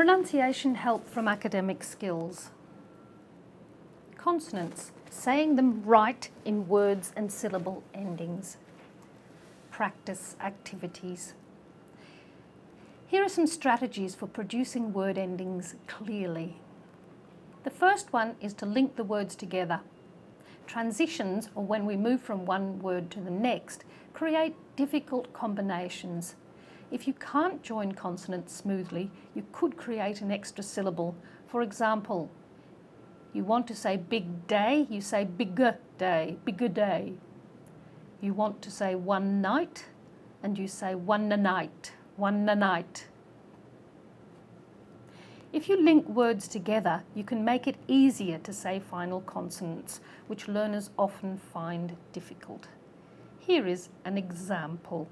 Pronunciation help from academic skills. Consonants, saying them right in words and syllable endings. Practice activities. Here are some strategies for producing word endings clearly. The first one is to link the words together. Transitions, or when we move from one word to the next, create difficult combinations. If you can't join consonants smoothly, you could create an extra syllable. For example, you want to say big day, you say bigger day, bigger day. You want to say one night, and you say one a night, one a night. If you link words together, you can make it easier to say final consonants, which learners often find difficult. Here is an example.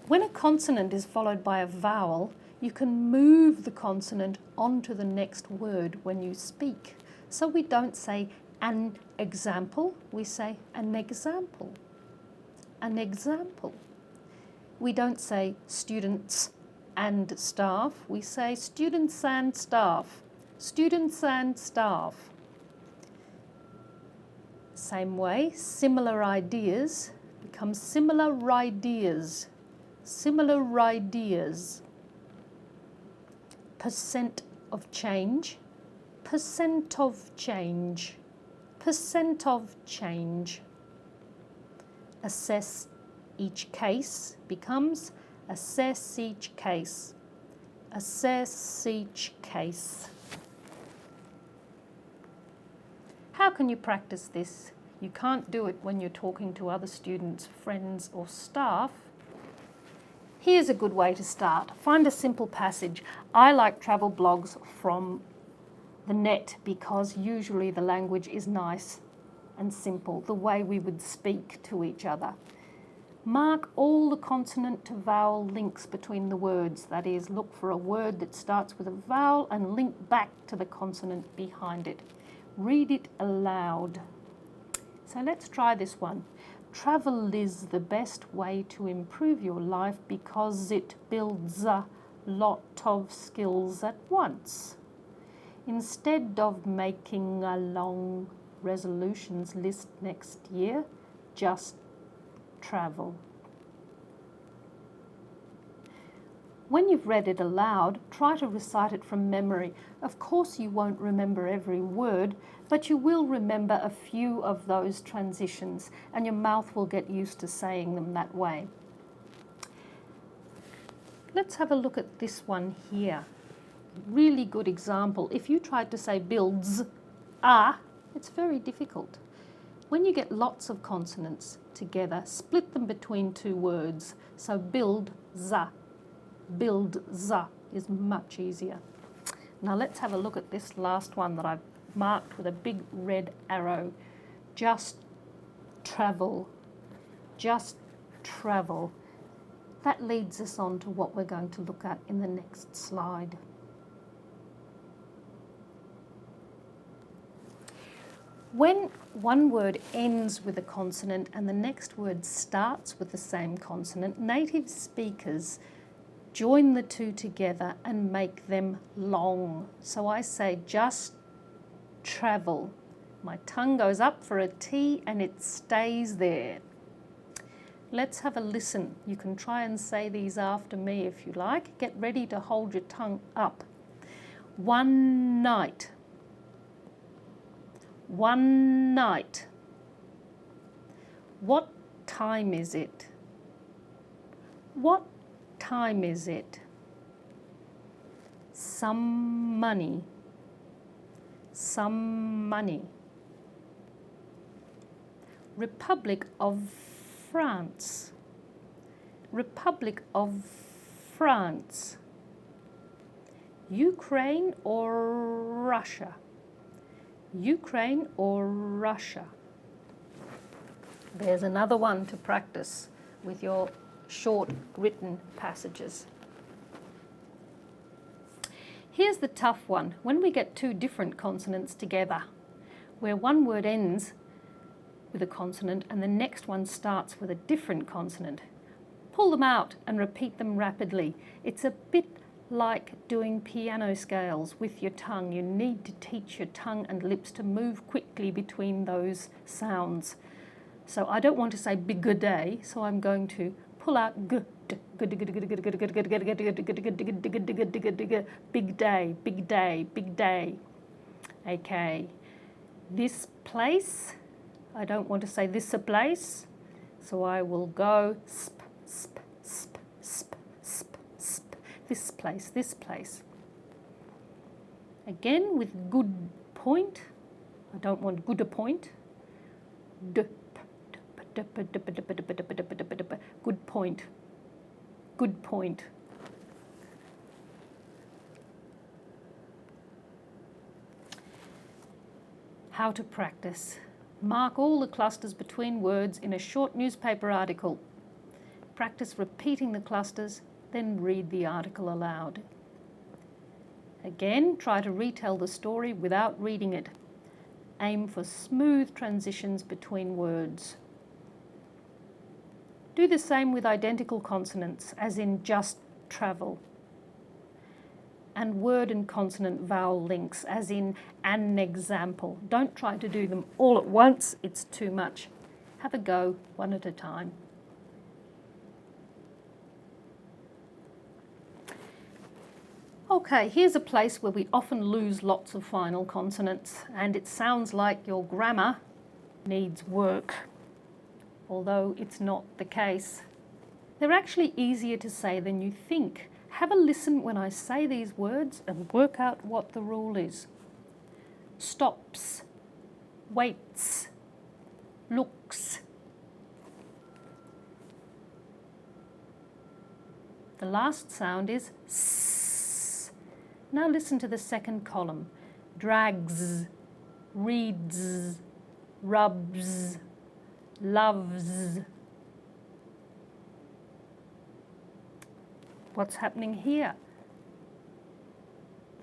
When a consonant is followed by a vowel, you can move the consonant onto the next word when you speak. So we don't say an example, we say an example. An example. We don't say students and staff, we say students and staff. Students and staff. Same way, similar ideas become similar ideas. Similar ideas. Percent of change, percent of change, percent of change. Assess each case becomes assess each case, assess each case. How can you practice this? You can't do it when you're talking to other students, friends or staff. Here's a good way to start. Find a simple passage. I like travel blogs from the net because usually the language is nice and simple, the way we would speak to each other. Mark all the consonant to vowel links between the words. That is, look for a word that starts with a vowel and link back to the consonant behind it. Read it aloud. So let's try this one. Travel is the best way to improve your life because it builds a lot of skills at once. Instead of making a long resolutions list next year, just travel. When you've read it aloud, try to recite it from memory. Of course you won't remember every word, but you will remember a few of those transitions and your mouth will get used to saying them that way. Let's have a look at this one here. Really good example. If you tried to say builds, it's very difficult. When you get lots of consonants together, split them between two words. So build za is much easier. Now let's have a look at this last one that I've marked with a big red arrow. Just travel. Just travel. That leads us on to what we're going to look at in the next slide. When one word ends with a consonant and the next word starts with the same consonant, native speakers join the two together and make them long. So I say just travel. My tongue goes up for a T and it stays there. Let's have a listen. You can try and say these after me if you like. Get ready to hold your tongue up. One night. One night. What time is it? What time is it? Some money. Some money. Republic of France. Republic of France. Ukraine or Russia? Ukraine or Russia? There's another one to practice with your short written passages. Here's the tough one. When we get two different consonants together, where one word ends with a consonant and the next one starts with a different consonant, Pull them out and repeat them rapidly. It's a bit like doing piano scales with your tongue. You need to teach your tongue and lips to move quickly between those sounds. So I don't want to say bigger day, so I'm going to pull out g, big day, big day, big day. Okay, this place, I don't want to say this a place, so I will go sp, sp, sp, sp, sp, sp. This place, this place. Again with good point, I don't want good a point. Good point, good point. How to practice. Mark all the clusters between words in a short newspaper article. Practice repeating the clusters, then read the article aloud. Again, try to retell the story without reading it. Aim for smooth transitions between words. Do the same with identical consonants, as in just travel. And word and consonant vowel links, as in an example. Don't try to do them all at once, it's too much. Have a go, one at a time. Okay, here's a place where we often lose lots of final consonants, and it sounds like your grammar needs work, although it's not the case. They're actually easier to say than you think. Have a listen when I say these words and work out what the rule is. Stops, waits, looks. The last sound is s. Now listen to the second column. Drags, reads, rubs, loves. What's happening here?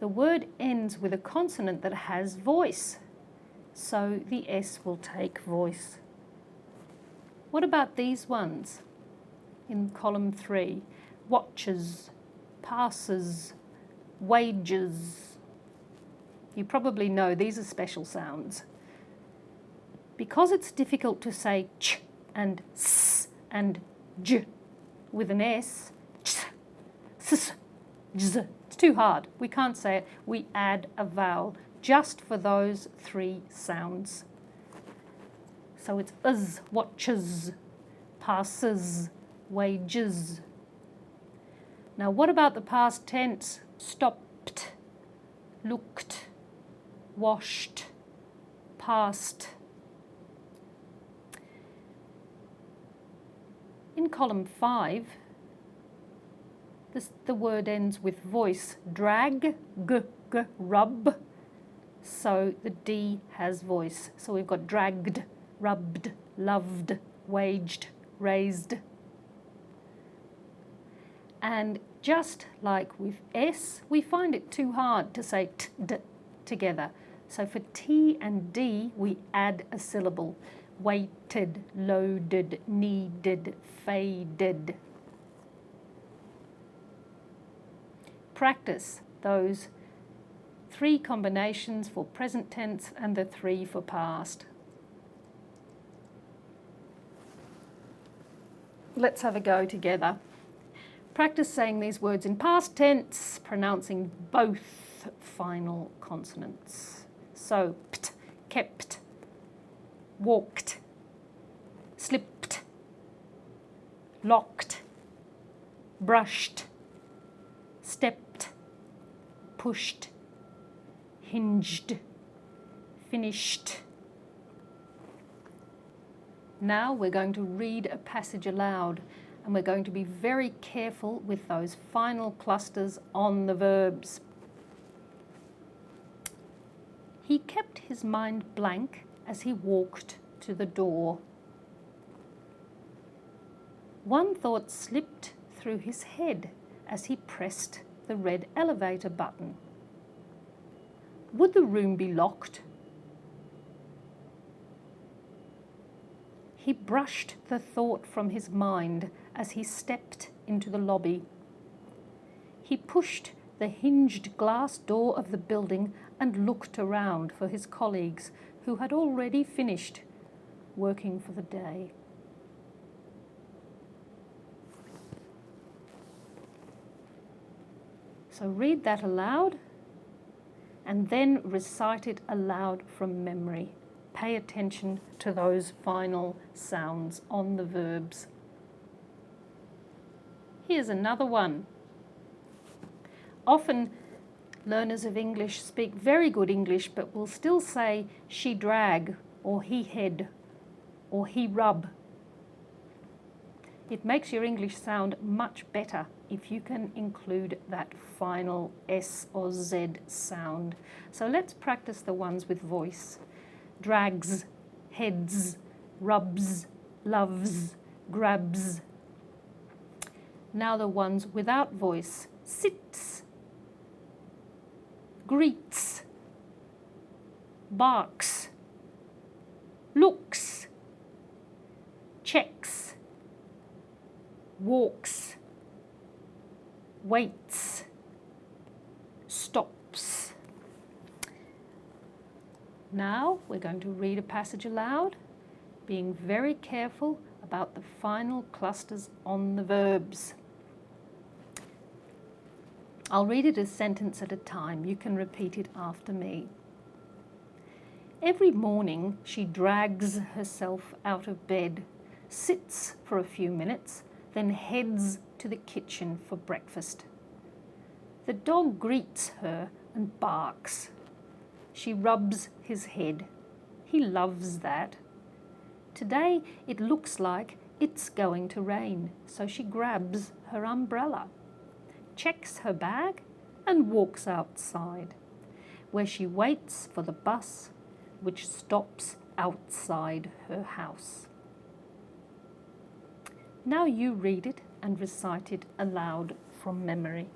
The word ends with a consonant that has voice, so the S will take voice. What about these ones in column 3? Watches, passes, wages. You probably know these are special sounds. Because it's difficult to say ch and s and j with an S, ch, s, j, it's too hard. We can't say it. We add a vowel just for those 3 sounds. So it's uz, watches, passes, wages. Now what about the past tense? Stopped, looked, washed, passed. In column 5, the word ends with voice. Drag, g, rub. So the D has voice. So we've got dragged, rubbed, loved, waged, raised. And just like with S, we find it too hard to say t, d together. So for T and D, we add a syllable. Weighted, loaded, needed, faded. Practice those 3 combinations for present tense and the 3 for past. Let's have a go together. Practice saying these words in past tense, pronouncing both final consonants. So, pt, kept, walked, slipped, locked, brushed, stepped, pushed, hinged, finished. Now we're going to read a passage aloud, and we're going to be very careful with those final clusters on the verbs. He kept his mind blank as he walked to the door. One thought slipped through his head as he pressed the red elevator button. Would the room be locked? He brushed the thought from his mind as he stepped into the lobby. He pushed the hinged glass door of the building and looked around for his colleagues who had already finished working for the day. So read that aloud and then recite it aloud from memory. Pay attention to those final sounds on the verbs. Here's another one. Often learners of English speak very good English but will still say she drag or he head or he rub. It makes your English sound much better if you can include that final S or Z sound. So let's practice the ones with voice. Drags, heads, rubs, loves, grabs. Now the ones without voice. Sits, greets, barks, looks, checks, walks, waits, stops. Now we're going to read a passage aloud, being very careful about the final clusters on the verbs. I'll read it a sentence at a time. You can repeat it after me. Every morning she drags herself out of bed, sits for a few minutes, then heads to the kitchen for breakfast. The dog greets her and barks. She rubs his head. He loves that. Today it looks like it's going to rain, so she grabs her umbrella, checks her bag and walks outside, where she waits for the bus which stops outside her house. Now you read it and recite it aloud from memory.